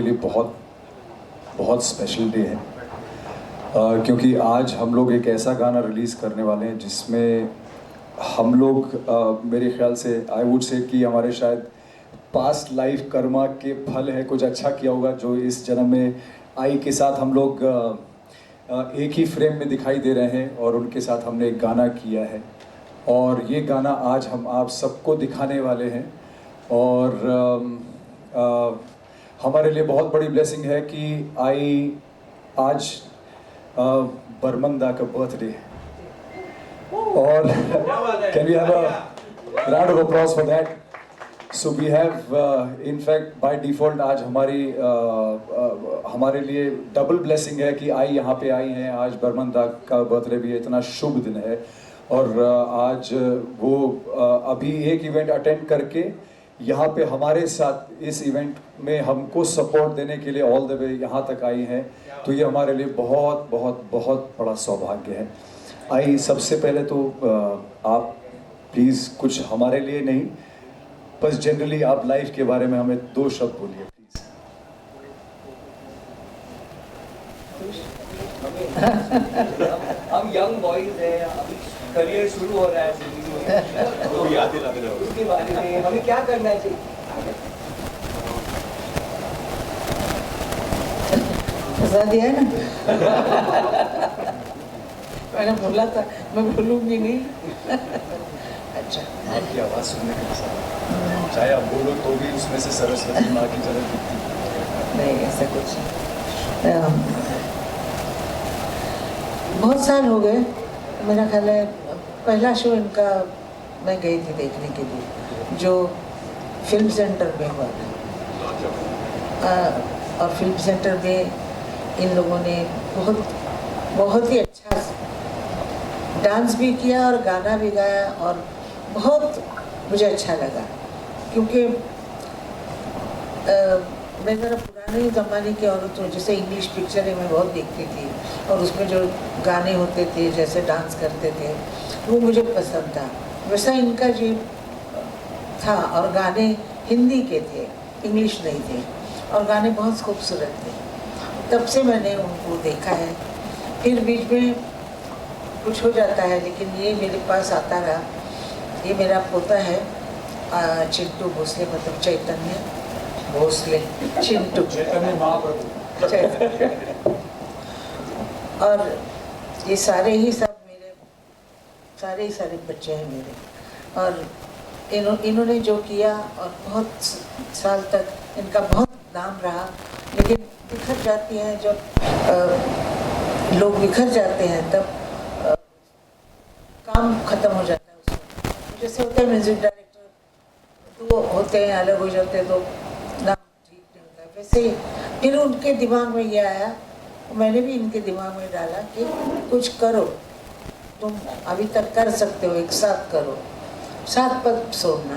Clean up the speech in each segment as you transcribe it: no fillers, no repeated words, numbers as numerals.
के लिए बहुत बहुत स्पेशल डे है, क्योंकि आज हम लोग एक ऐसा गाना रिलीज़ करने वाले हैं जिसमें हम लोग मेरे ख्याल से आई वुड से कि हमारे शायद पास्ट लाइफ कर्मा के फल है, कुछ अच्छा किया होगा जो इस जन्म में आई के साथ हम लोग एक ही फ्रेम में दिखाई दे रहे हैं और उनके साथ हमने एक गाना किया है और ये गाना आज हम आप सबको दिखाने वाले हैं। और हमारे लिए बहुत बड़ी ब्लेसिंग है कि आई आज बर्मन दा का बर्थडे है और can we have a round of applause for that. So we have in fact by default आज हमारे लिए डबल ब्लेसिंग है कि आई यहाँ पे आई हैं। आज बर्मन दा का बर्थडे भी है, इतना शुभ दिन है और आज वो अभी एक इवेंट अटेंड करके यहाँ पे हमारे साथ इस इवेंट में हमको सपोर्ट देने के लिए ऑल द वे यहाँ तक आई हैं, तो ये हमारे लिए बहुत बहुत बहुत बड़ा सौभाग्य है। आई सबसे पहले तो आप प्लीज़ कुछ हमारे लिए नहीं, बस जनरली आप लाइफ के बारे में हमें 2 शब्द बोलिए प्लीज़। हम यंग बॉयज हैं, अभी करियर शुरू हो रहा है जिंदगी में, उसके बारे में हमें क्या करना चाहिए? फंसा दिया है ना। मैंने बोला था मैं बोलूँगी नहीं। अच्छा, आपकी आवाज़ सुनने के साथ चाहे आप बोलो तो भी उसमें से सरस्वती माँ की झलक दिखती है। नहीं, ऐसा कुछ नहीं। बहुत साल हो गए, मेरा ख्याल है पहला शो इनका मैं गई थी देखने के लिए जो फिल्म सेंटर में हुआ था। और फिल्म सेंटर में इन लोगों ने बहुत ही अच्छा डांस भी किया और गाना भी गाया और बहुत मुझे अच्छा लगा, क्योंकि मैं ज़रा पुराने ज़माने की औरत हूँ, जैसे इंग्लिश पिक्चरें मैं बहुत देखती थी और उसमें जो गाने होते थे जैसे डांस करते थे वो मुझे पसंद था। वैसा इनका जो था और गाने हिंदी के थे, इंग्लिश नहीं थे और गाने बहुत खूबसूरत थे। तब से मैंने उनको देखा है। फिर बीच में कुछ हो जाता है, लेकिन ये मेरे पास आता रहा। ये मेरा पोता है चिंटू भोसले, मतलब चैतन्य भोसले, चिंटू चैतन्य महाप्रभु। और ये सारे ही सब मेरे सारे बच्चे हैं मेरे। और इन्होंने जो किया और बहुत साल तक इनका बहुत नाम रहा, लेकिन बिखर जाती हैं जब लोग बिखर जाते हैं तब काम खत्म हो जाता है उसमें। जैसे होता है म्यूजिक डायरेक्टर, तो होते हैं अलग हो जाते हैं तो नाम ठीक नहीं होता। वैसे ही फिर उनके दिमाग में ये आया, मैंने भी इनके दिमाग में डाला कि कुछ करो, तुम अभी तक कर सकते हो, एक साथ करो, साथ पर छोड़ना।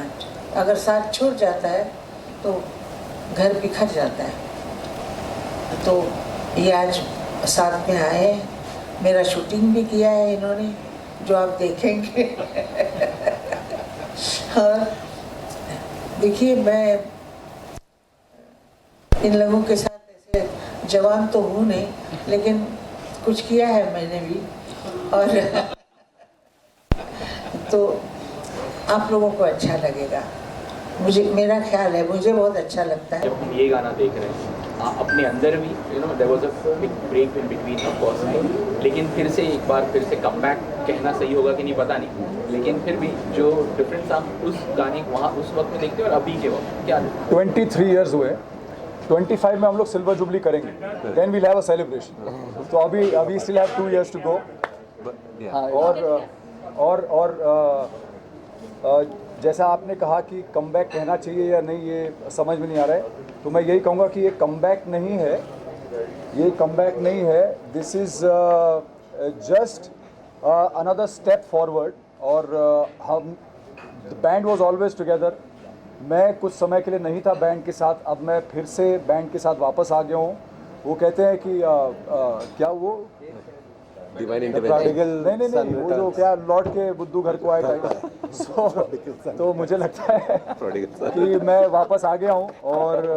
अगर साथ छूट जाता है तो घर बिखर जाता है। तो ये आज साथ में आए, मेरा शूटिंग भी किया है इन्होंने जो आप देखेंगे। और देखिए, मैं इन लोगों के साथ ऐसे जवान तो हूँ नहीं, लेकिन कुछ किया है मैंने भी। और तो आप लोगों को अच्छा लगेगा, मेरा ख्याल है, मुझे बहुत अच्छा लगता है। जब हम ये गाना देख रहे हैं अपने अंदर भी there was a big break in between of course, लेकिन फिर से एक बार फिर से कमबैक कहना सही होगा कि नहीं पता नहीं, लेकिन फिर भी जो डिफरेंस आप उस गाने वहाँ उस वक्त में देखते हैं और अभी के वक्त क्या 23 इयर्स हुए, 25 में हम लोग सिल्वर जुबली करेंगे, then we'll have a celebration. तो अभी still have 2 years to go. और जैसा आपने कहा कि कमबैक कहना चाहिए या नहीं ये समझ में नहीं आ रहा है, तो मैं यही कहूँगा कि ये कमबैक नहीं है, ये कमबैक नहीं है, this is just another step forward. और हम the band was always together. मैं कुछ समय के लिए नहीं था बैंड के साथ, अब मैं फिर से बैंड के साथ वापस आ गया हूँ। वो कहते हैं कि क्या वो डिवाइन The इंटरवेंशन। prodigal, नहीं वो जो क्या लौट के बुद्धू घर को आए टाइप। So, तो मुझे लगता है Prodigal कि मैं वापस आ गया हूँ और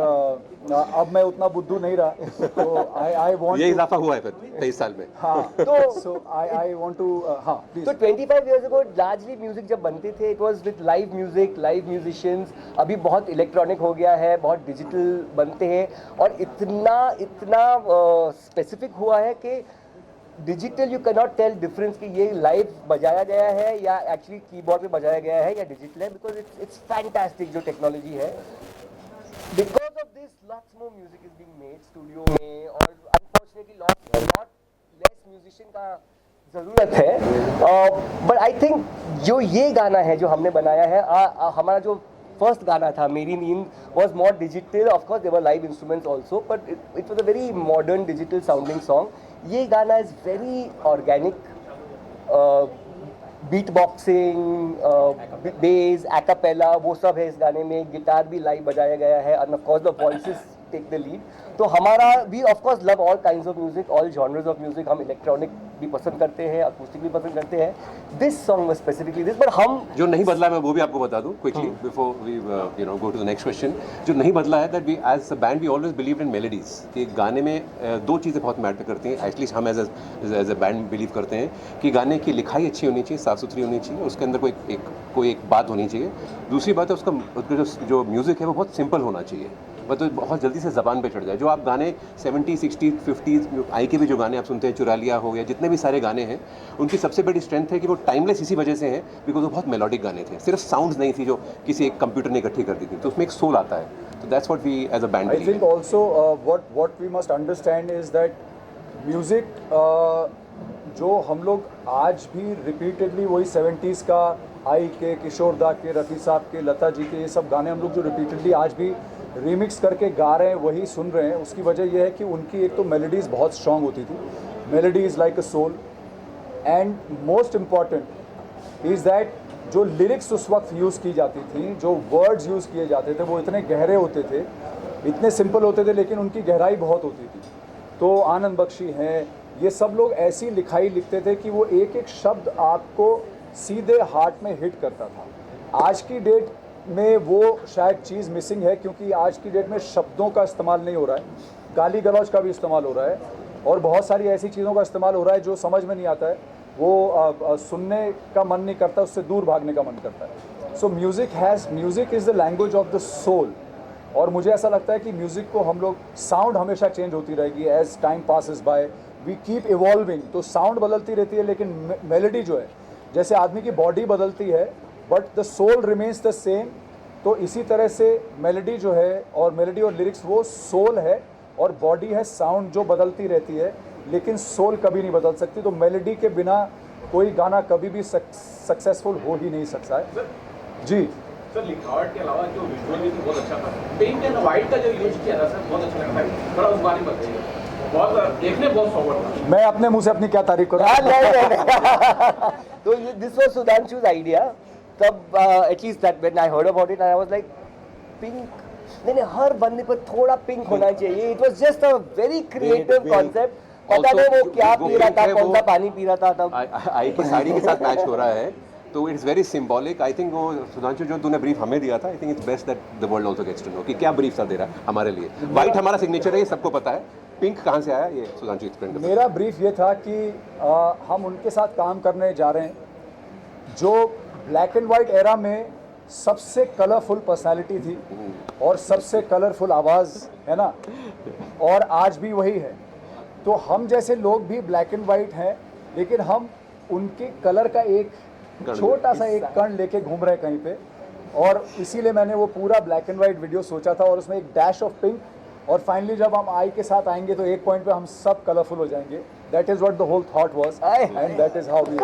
अब मैं उतना बुद्धू नहीं रहा, तो आई वांट ये इजाफा हुआ है फिर 23 साल में। हाँ, तो- so I want to हाँ तो please. 25 years ago largely music जब बनते थे it was with live music, live musicians. अभी बहुत इलेक्ट्रॉनिक हो गया है, बहुत डिजिटल बनते हैं और इतना स्पेसिफिक हुआ है कि digital you can not tell difference कि ये लाइव बजाया गया है या एक्चुअली कीबोर्ड पे बजाया गया है या डिजिटल है, बिकॉज इट्स फैंटास्टिक जो टेक्नोलॉजी है। Because of this lots more music is being made studio में और अनफॉर्चुनेटली लॉट लेस म्यूजिशियन का ज़रूरत है। बट आई थिंक जो ये गाना है जो हमने बनाया है, हमारा जो फर्स्ट गाना था मेरी नींद was more digital, of course there were live instruments also, but it was a very modern digital sounding song. ये गाना is very organic, beatboxing, bass, a cappella वो सब है इस गाने में। गिटार भी लाइव बजाया गया है and of course the voices take the lead. तो हमारा भी of course love all kinds of music, all genres of music. हम इलेक्ट्रॉनिक भी पसंद करते हैं, अकूस्टिक भी पसंद करते हैं। This song was specifically this, but हम जो नहीं बदला मैं वो भी आपको बता दूं quickly before we go to the next question. जो नहीं बदला है that we as a band we always believe in melodies. कि गाने में दो चीज़ें बहुत मैटर करती हैं, एटलीस्ट हम एज अ बैंड बिलीव करते हैं कि गाने की लिखाई अच्छी होनी चाहिए, साफ सुथरी होनी चाहिए, उसके अंदर कोई एक बात होनी चाहिए। दूसरी बात है उसका जो म्यूज़िक है वो बहुत सिंपल होना चाहिए, मतलब बहुत जल्दी से ज़बान पे चढ़ जाए। जो आप गाने 70s 60s 50s आई के भी जो गाने आप सुनते हैं, चुरा लिया हो गया, जितने भी सारे गाने हैं, उनकी सबसे बड़ी स्ट्रेंथ है कि वो टाइमलेस इसी वजह से हैं बिकॉज वो बहुत मेलोडिक गाने थे, सिर्फ साउंड्स नहीं थी जो किसी एक कंप्यूटर ने इकट्ठी कर दी थी, तो उसमें एक सोल आता है। तो that's what we as a band I think also what we must understand is that music जो हम लोग आज भी रिपीटेडली वही 70s का आई के, किशोर दा के, रफ़ी साहब के, लता जी के, ये सब गाने हम लोग जो रिपीटेडली आज भी रीमिक्स करके गा रहे हैं, वही सुन रहे हैं। उसकी वजह यह है कि उनकी एक तो मेलोडीज़ बहुत स्ट्रॉन्ग होती थी, melodies like a soul, and most important is that जो लिरिक्स उस वक्त यूज़ की जाती थी, जो वर्ड्स यूज़ किए जाते थे, वो इतने गहरे होते थे, इतने सिंपल होते थे, लेकिन उनकी गहराई बहुत होती थी। तो आनंद बख्शी हैं, ये सब लोग ऐसी लिखाई लिखते थे कि वो एक एक शब्द आपको सीधे हार्ट में हिट करता था। आज की डेट में वो शायद चीज़ मिसिंग है, क्योंकि आज की डेट में शब्दों का इस्तेमाल नहीं हो रहा है, गाली गलौज का भी इस्तेमाल हो रहा है, और बहुत सारी ऐसी चीज़ों का इस्तेमाल हो रहा है जो समझ में नहीं आता है, वो सुनने का मन नहीं करता, उससे दूर भागने का मन करता है। So music is the language of the soul. और मुझे ऐसा लगता है कि म्यूज़िक को हम लोग, साउंड हमेशा चेंज होती रहेगी as time passes by, we keep evolving. तो साउंड बदलती रहती है, लेकिन मेलोडी जो है, जैसे आदमी की बॉडी बदलती है but the soul remains the same, तो इसी तरह से मेलोडी जो है, और मेलोडी और लिरिक्स वो सोल है, और बॉडी है साउंड जो बदलती रहती है, लेकिन सोल कभी नहीं बदल सकती। तो मेलोडी के बिना कोई गाना कभी भी सक्सेसफुल हो ही नहीं सकता है। जी सर, लिखावट के अलावा जो विजुअल भी बहुत अच्छा था, पिंक एंड व्हाइट का जो यूज किया था सर, बहुत अच्छा लगा था। थोड़ा उस बारे में बताइए, बहुत देखने बहुत फॉरवर्ड था। मैं अपने मुंह से अपनी क्या तारीफ करूँ? नहीं। तो दिस वाज सुधांशु's आइडिया। तब at least that when I heard about it I was like pink, नहीं हर बंदे पर थोड़ा पिंक होना चाहिए। It was just a very creative concept. पता नहीं वो क्या पी रहा था, कौन सा पानी पी रहा था तब। आई की साड़ी के साथ मैच हो रहा है, तो it's very symbolic. I think वो सुधांशु जो तूने ब्रीफ हमें दिया था, I think it's best that the world also gets to know कि क्या ब्रीफ था दे रहा हमारे लिए। व्हाइट हमारा सिग्नेचर है, ये सबको पता है। पिंक कहाँ से आया ये सुधांशु एक्सप्लेन कर। मेरा ब्रीफ ये था कि हम उनके साथ काम करने जा रहे हैं जो ब्लैक एंड वाइट एरा में सबसे कलरफुल पर्सनालिटी थी और सबसे कलरफुल आवाज़ है ना, और आज भी वही है। तो हम जैसे लोग भी ब्लैक एंड वाइट हैं, लेकिन हम उनके कलर का एक छोटा सा एक कण लेके घूम रहे हैं कहीं पे, और इसीलिए मैंने वो पूरा ब्लैक एंड वाइट वीडियो सोचा था, और उसमें एक डैश ऑफ पिंक, और फाइनली जब हम आई के साथ आएंगे तो एक पॉइंट पे हम सब कलरफुल हो जाएंगे। That is what the whole thought was, and that is how we.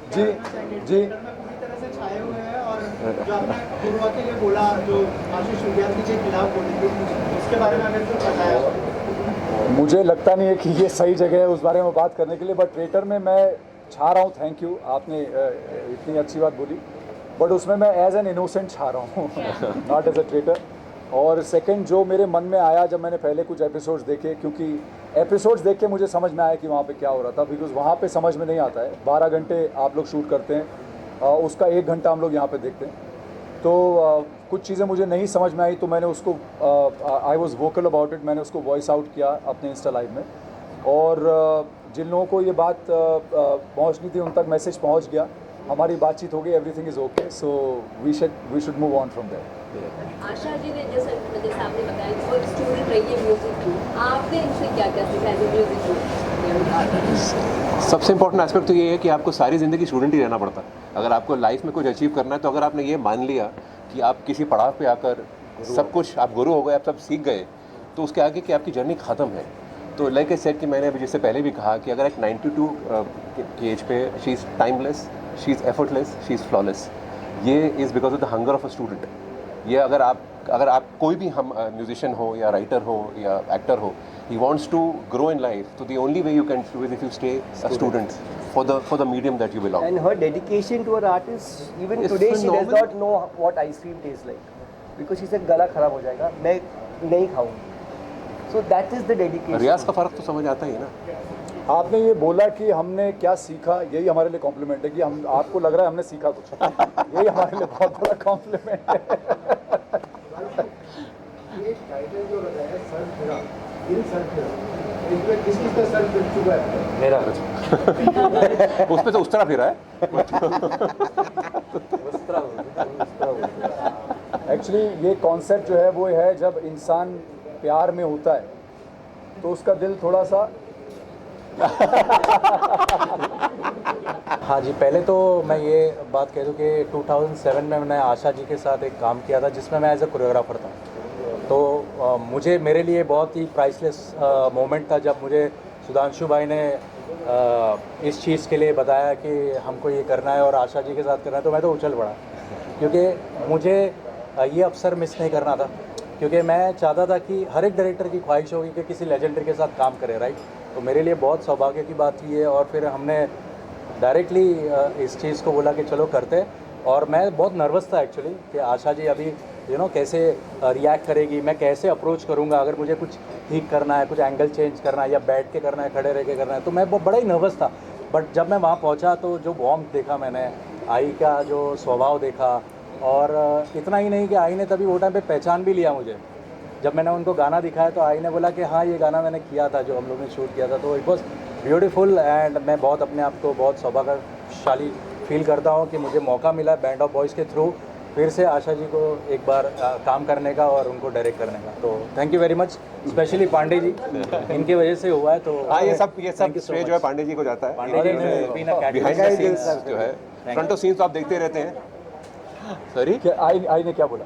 जी जी तरह से छाए हुए हैं, और जो आपने पूर्वा के लिए बोला, जो आशीष विद्यार्थी के खिलाफ बोली थी, उसके बारे में अगर कुछ बताया। मुझे लगता नहीं है कि ये सही जगह है उस बारे में बात करने के लिए, बट ट्विटर में मैं छा रहा हूँ। थैंक यू, आपने इतनी अच्छी बात बोली, बट उसमें मैं एज एन इनोसेंट छा रहा हूँ, नॉट एज अ ट्रेटर। और सेकंड जो मेरे मन में आया जब मैंने पहले कुछ एपिसोड्स देखे, क्योंकि एपिसोड्स देख के मुझे समझ में आया कि वहाँ पे क्या हो रहा था, बिकॉज वहाँ पे समझ में नहीं आता है। 12 घंटे आप लोग शूट करते हैं, उसका 1 घंटा हम लोग यहाँ पे देखते हैं, तो कुछ चीज़ें मुझे नहीं समझ में आई तो मैंने उसको I was vocal about it, मैंने उसको वॉइस आउट किया अपने इंस्टा लाइव में। और जिन लोगों को ये बात पहुँचनी थी उन तक मैसेज पहुँच गया, हमारी बातचीत हो गई, everything is okay, so we should move on from there. Asha ji ने जैसे आपने बताया वो स्टूडेंट रही है म्यूजिक की, आपने इनसे क्या क्या सीखा है म्यूजिक की? सबसे इंपॉर्टेंट एस्पेक्ट तो ये है कि आपको सारी ज़िंदगी स्टूडेंट ही रहना पड़ता है। अगर आपको लाइफ में कुछ अचीव करना है तो अगर आपने ये मान लिया कि आप किसी पड़ाव पे आकर सब कुछ आप गुरु हो गए, आप सब सीख गए, तो उसके आगे की आपकी जर्नी ख़त्म है। तो लाइक आई सेड कि मैंने अभी जिससे पहले भी कहा कि अगर एक 92 की एज पे she is timeless, she is effortless, she is flawless, ये is because of the hunger of a student. ये अगर आप कोई भी हम म्यूजिशियन हो या राइटर हो या एक्टर हो, he wants to grow in life, so the only way you can do is if you stay a student for the medium that you belong. And her dedication to her art is even It's today she does phenomenal. not know what ice cream tastes like because she said गला खराब हो जाएगा, मैं नहीं खाऊंगी। So that is the dedication. रियाज का फ़र्क तो समझ आता ही है ना। आपने ये बोला कि हमने क्या सीखा, यही हमारे लिए कॉम्प्लीमेंट है कि हम आपको लग रहा है हमने सीखा कुछ, यही हमारे लिए बहुत बड़ा कॉम्प्लीमेंट है। ये टाइटल जो लगाया है सर फिरा, इन सर फिरा, इसमें किसी का सर फिर चुका है? मेरा उस पे तो उस तरह फिरा है। एक्चुअली ये कॉन्सेप्ट जो है वो है जब इंसान प्यार में होता है तो उसका दिल थोड़ा सा हाँ जी, पहले तो मैं ये बात कह दूँ कि 2007 में मैंने आशा जी के साथ एक काम किया था जिसमें मैं एज ए कोरियोग्राफर था। तो मुझे मेरे लिए बहुत ही प्राइसलेस मोमेंट था जब मुझे सुधांशु भाई ने इस चीज़ के लिए बताया कि हमको ये करना है और आशा जी के साथ करना है, तो मैं तो उछल पड़ा, क्योंकि मुझे ये अवसर मिस नहीं करना था, क्योंकि मैं चाहता था कि हर एक डायरेक्टर की ख्वाहिश होगी कि किसी लेजेंडरी के साथ काम करे, राइट। तो मेरे लिए बहुत सौभाग्य की बात थी ये, और फिर हमने डायरेक्टली इस चीज़ को बोला कि चलो करते। और मैं बहुत नर्वस था एक्चुअली कि आशा जी अभी कैसे रिएक्ट करेगी, मैं कैसे अप्रोच करूँगा, अगर मुझे कुछ ठीक करना है, कुछ एंगल चेंज करना है या बैठ के करना है, खड़े रह के करना है, तो मैं बड़ा ही नर्वस था। बट जब मैं वहाँ पहुँचा तो जो वार्मथ देखा मैंने, आई का जो स्वभाव देखा, और इतना ही नहीं कि आई ने तभी वो टाइम पे पहचान भी लिया मुझे। जब मैंने उनको गाना दिखाया तो आई ने बोला कि हाँ ये गाना मैंने किया था जो हम लोग ने शूट किया था। तो इट वॉज ब्यूटीफुल एंड मैं बहुत अपने आप को बहुत सौभाग्यशाली फील करता हूँ कि मुझे मौका मिला बैंड ऑफ बॉयज़ के थ्रू फिर से आशा जी को एक बार काम करने का और उनको डायरेक्ट करने का। तो thank you very much, specially Pandey ji, इनकी वजह से हुआ है। तो हाँ, ये सब श्रेय जो है पांडे जी को जाता है। बिहाइंड द सीन्स जो है, फ्रंट ऑफ सीन्स तो आप देखते रहते हैं। सॉरी, आई ने क्या बोला?